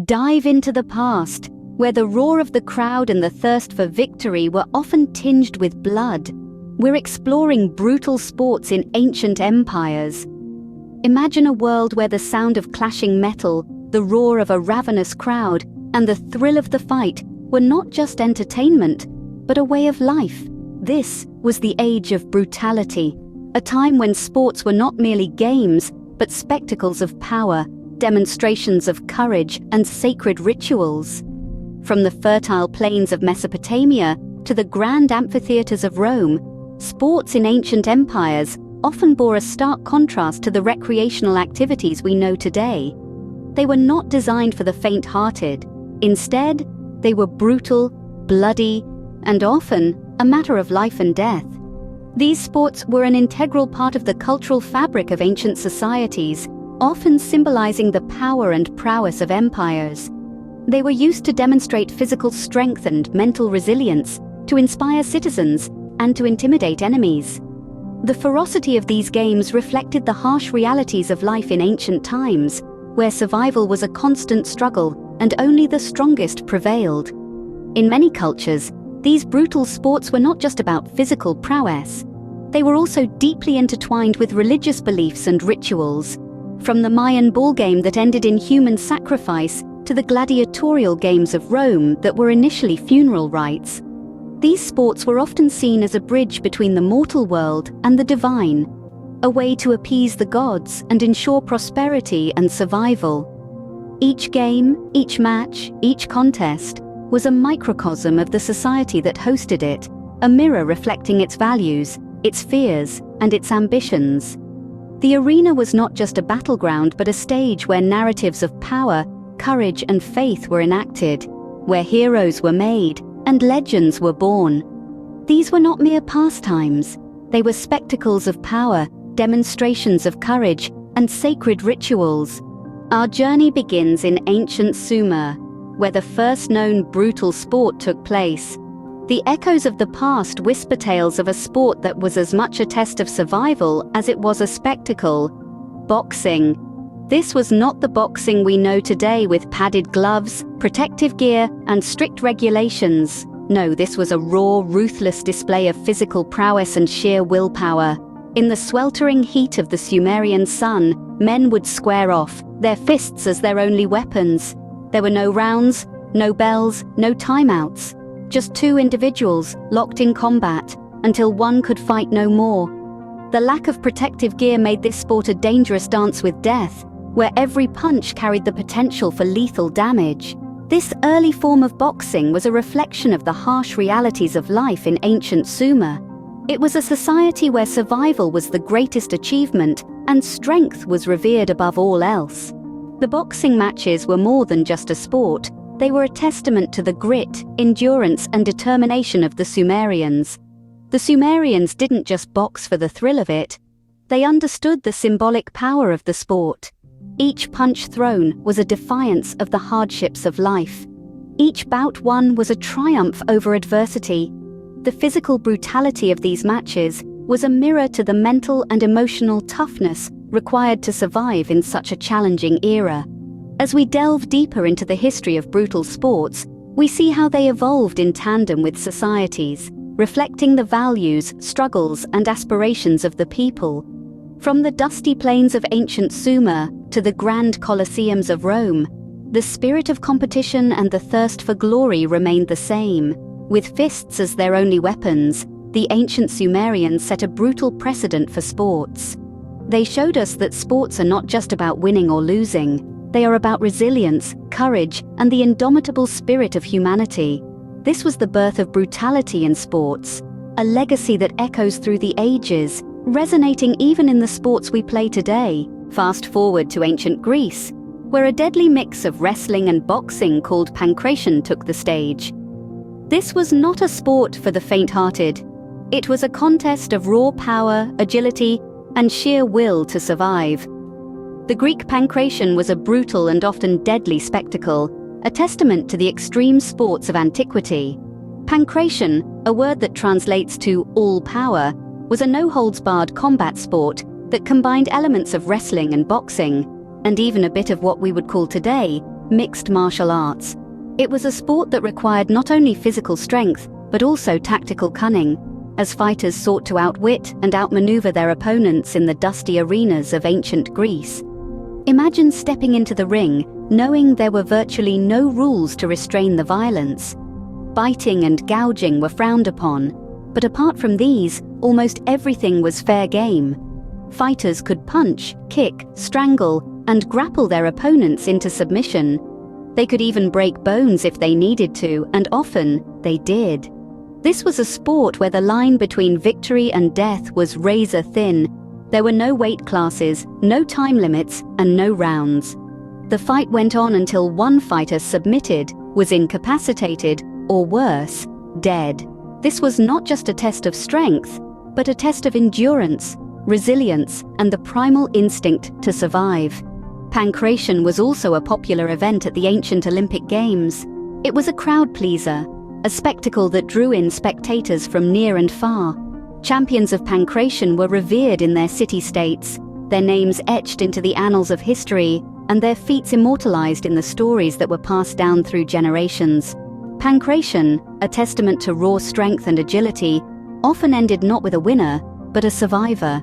Dive into the past, where the roar of the crowd and the thirst for victory were often tinged with blood. We're exploring brutal sports in ancient empires. Imagine a world where the sound of clashing metal, the roar of a ravenous crowd, and the thrill of the fight were not just entertainment, but a way of life. This was the Age of Brutality, a time when sports were not merely games, but spectacles of power, demonstrations of courage, and sacred rituals. From the fertile plains of Mesopotamia to the grand amphitheaters of Rome, sports in ancient empires often bore a stark contrast to the recreational activities we know today. They were not designed for the faint-hearted. Instead, they were brutal, bloody, and often a matter of life and death. These sports were an integral part of the cultural fabric of ancient societies, often symbolizing the power and prowess of empires. They were used to demonstrate physical strength and mental resilience, to inspire citizens, and to intimidate enemies. The ferocity of these games reflected the harsh realities of life in ancient times, where survival was a constant struggle and only the strongest prevailed. In many cultures, these brutal sports were not just about physical prowess. They were also deeply intertwined with religious beliefs and rituals. From the Mayan ball game that ended in human sacrifice to the gladiatorial games of Rome that were initially funeral rites. These sports were often seen as a bridge between the mortal world and the divine, a way to appease the gods and ensure prosperity and survival. Each game, each match, each contest was a microcosm of the society that hosted it, a mirror reflecting its values, its fears, and its ambitions. The arena was not just a battleground but a stage where narratives of power, courage, and faith were enacted, where heroes were made and legends were born. These were not mere pastimes. They were spectacles of power, demonstrations of courage, and sacred rituals. Our journey begins in ancient Sumer, where the first known brutal sport took place. The echoes of the past whisper tales of a sport that was as much a test of survival as it was a spectacle: boxing. This was not the boxing we know today with padded gloves, protective gear, and strict regulations. No, this was a raw, ruthless display of physical prowess and sheer willpower. In the sweltering heat of the Sumerian sun, men would square off, their fists as their only weapons. There were no rounds, no bells, no timeouts. Just two individuals locked in combat until one could fight no more. The lack of protective gear made this sport a dangerous dance with death, where every punch carried the potential for lethal damage. This early form of boxing was a reflection of the harsh realities of life in ancient Sumer. It was a society where survival was the greatest achievement and strength was revered above all else. The boxing matches were more than just a sport. They were a testament to the grit, endurance, and determination of the Sumerians. The Sumerians didn't just box for the thrill of it. They understood the symbolic power of the sport. Each punch thrown was a defiance of the hardships of life. Each bout won was a triumph over adversity. The physical brutality of these matches was a mirror to the mental and emotional toughness required to survive in such a challenging era. As we delve deeper into the history of brutal sports, we see how they evolved in tandem with societies, reflecting the values, struggles, and aspirations of the people. From the dusty plains of ancient Sumer to the grand colosseums of Rome, the spirit of competition and the thirst for glory remained the same. With fists as their only weapons, the ancient Sumerians set a brutal precedent for sports. They showed us that sports are not just about winning or losing. They are about resilience, courage, and the indomitable spirit of humanity. This was the birth of brutality in sports, a legacy that echoes through the ages, resonating even in the sports we play today. Fast forward to ancient Greece, where a deadly mix of wrestling and boxing called Pankration took the stage. This was not a sport for the faint-hearted. It was a contest of raw power, agility, and sheer will to survive. The Greek Pankration was a brutal and often deadly spectacle, a testament to the extreme sports of antiquity. Pankration, a word that translates to all power, was a no-holds-barred combat sport that combined elements of wrestling and boxing, and even a bit of what we would call today mixed martial arts. It was a sport that required not only physical strength, but also tactical cunning, as fighters sought to outwit and outmaneuver their opponents in the dusty arenas of ancient Greece. Imagine stepping into the ring, knowing there were virtually no rules to restrain the violence. Biting and gouging were frowned upon, but apart from these, almost everything was fair game. Fighters could punch, kick, strangle, and grapple their opponents into submission. They could even break bones if they needed to, and often they did. This was a sport where the line between victory and death was razor thin. There were no weight classes, no time limits, and no rounds. The fight went on until one fighter submitted, was incapacitated, or worse, dead. This was not just a test of strength, but a test of endurance, resilience, and the primal instinct to survive. Pankration was also a popular event at the ancient Olympic Games. It was a crowd pleaser, a spectacle that drew in spectators from near and far. Champions of Pankration were revered in their city-states, their names etched into the annals of history, and their feats immortalized in the stories that were passed down through generations. Pankration, a testament to raw strength and agility, often ended not with a winner, but a survivor.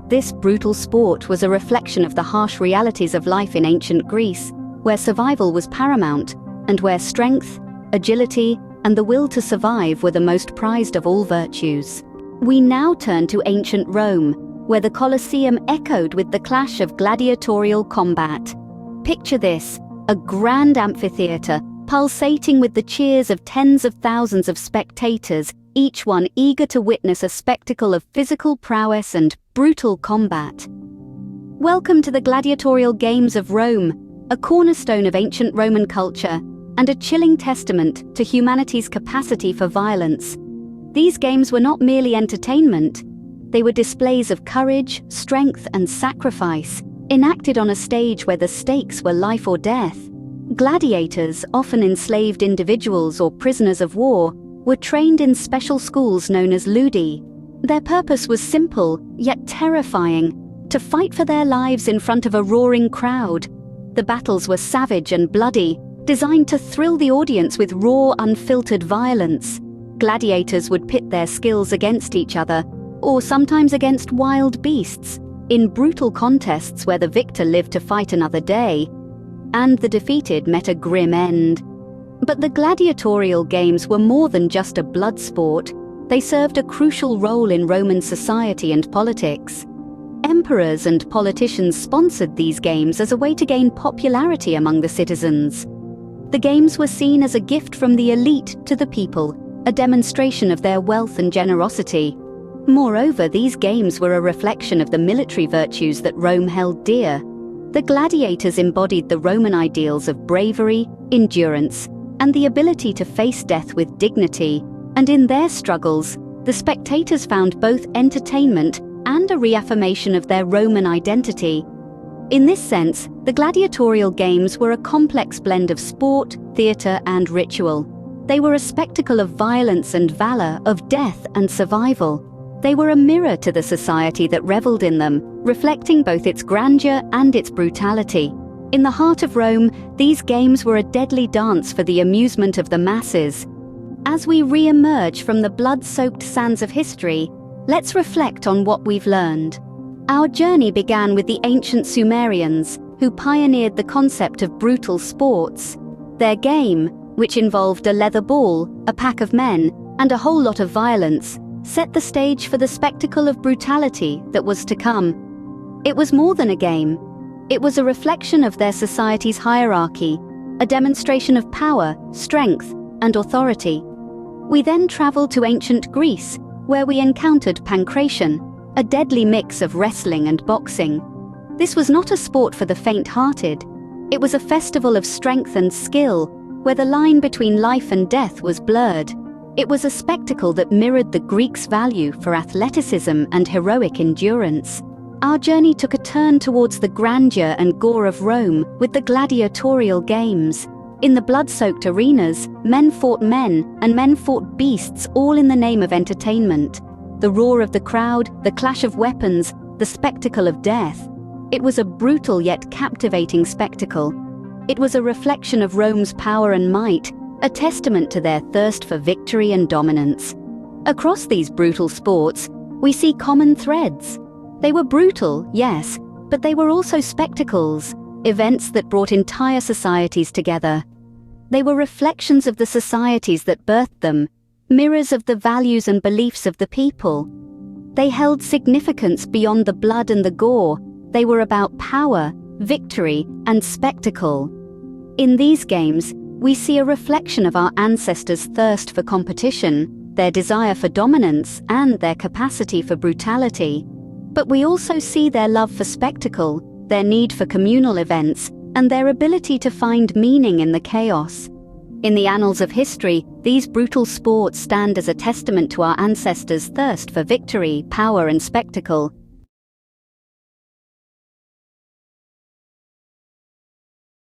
This brutal sport was a reflection of the harsh realities of life in ancient Greece, where survival was paramount, and where strength, agility, and the will to survive were the most prized of all virtues. We now turn to ancient Rome, where the Colosseum echoed with the clash of gladiatorial combat. Picture this, a grand amphitheater, pulsating with the cheers of tens of thousands of spectators, each one eager to witness a spectacle of physical prowess and brutal combat. Welcome to the Gladiatorial Games of Rome, a cornerstone of ancient Roman culture, and a chilling testament to humanity's capacity for violence. These games were not merely entertainment, they were displays of courage, strength, and sacrifice, enacted on a stage where the stakes were life or death. Gladiators, often enslaved individuals or prisoners of war, were trained in special schools known as ludi. Their purpose was simple, yet terrifying: to fight for their lives in front of a roaring crowd. The battles were savage and bloody, designed to thrill the audience with raw, unfiltered violence. Gladiators would pit their skills against each other, or sometimes against wild beasts, in brutal contests where the victor lived to fight another day, and the defeated met a grim end. But the gladiatorial games were more than just a blood sport. They served a crucial role in Roman society and politics. Emperors and politicians sponsored these games as a way to gain popularity among the citizens. The games were seen as a gift from the elite to the people, a demonstration of their wealth and generosity. Moreover, these games were a reflection of the military virtues that Rome held dear. The gladiators embodied the Roman ideals of bravery, endurance, and the ability to face death with dignity, and in their struggles, the spectators found both entertainment and a reaffirmation of their Roman identity. In this sense, the gladiatorial games were a complex blend of sport, theatre, and ritual. They were a spectacle of violence and valor, of death and survival. They were a mirror to the society that reveled in them, reflecting both its grandeur and its brutality. In the heart of Rome, these games were a deadly dance for the amusement of the masses. As we re-emerge from the blood-soaked sands of history, let's reflect on what we've learned. Our journey began with the ancient Sumerians, who pioneered the concept of brutal sports. Their game, which involved a leather ball, a pack of men, and a whole lot of violence, set the stage for the spectacle of brutality that was to come. It was more than a game. It was a reflection of their society's hierarchy, a demonstration of power, strength, and authority. We then traveled to ancient Greece, where we encountered Pankration, a deadly mix of wrestling and boxing. This was not a sport for the faint-hearted. It was a festival of strength and skill, where the line between life and death was blurred. It was a spectacle that mirrored the Greeks' value for athleticism and heroic endurance. Our journey took a turn towards the grandeur and gore of Rome with the gladiatorial games. In the blood-soaked arenas, men fought men and men fought beasts, all in the name of entertainment. The roar of the crowd, the clash of weapons, the spectacle of death. It was a brutal yet captivating spectacle. It was a reflection of Rome's power and might, a testament to their thirst for victory and dominance. Across these brutal sports, we see common threads. They were brutal, yes, but they were also spectacles, events that brought entire societies together. They were reflections of the societies that birthed them, mirrors of the values and beliefs of the people. They held significance beyond the blood and the gore. They were about power, victory, and spectacle. In these games, we see a reflection of our ancestors' thirst for competition, their desire for dominance, and their capacity for brutality. But we also see their love for spectacle, their need for communal events, and their ability to find meaning in the chaos. In the annals of history, these brutal sports stand as a testament to our ancestors' thirst for victory, power, and spectacle.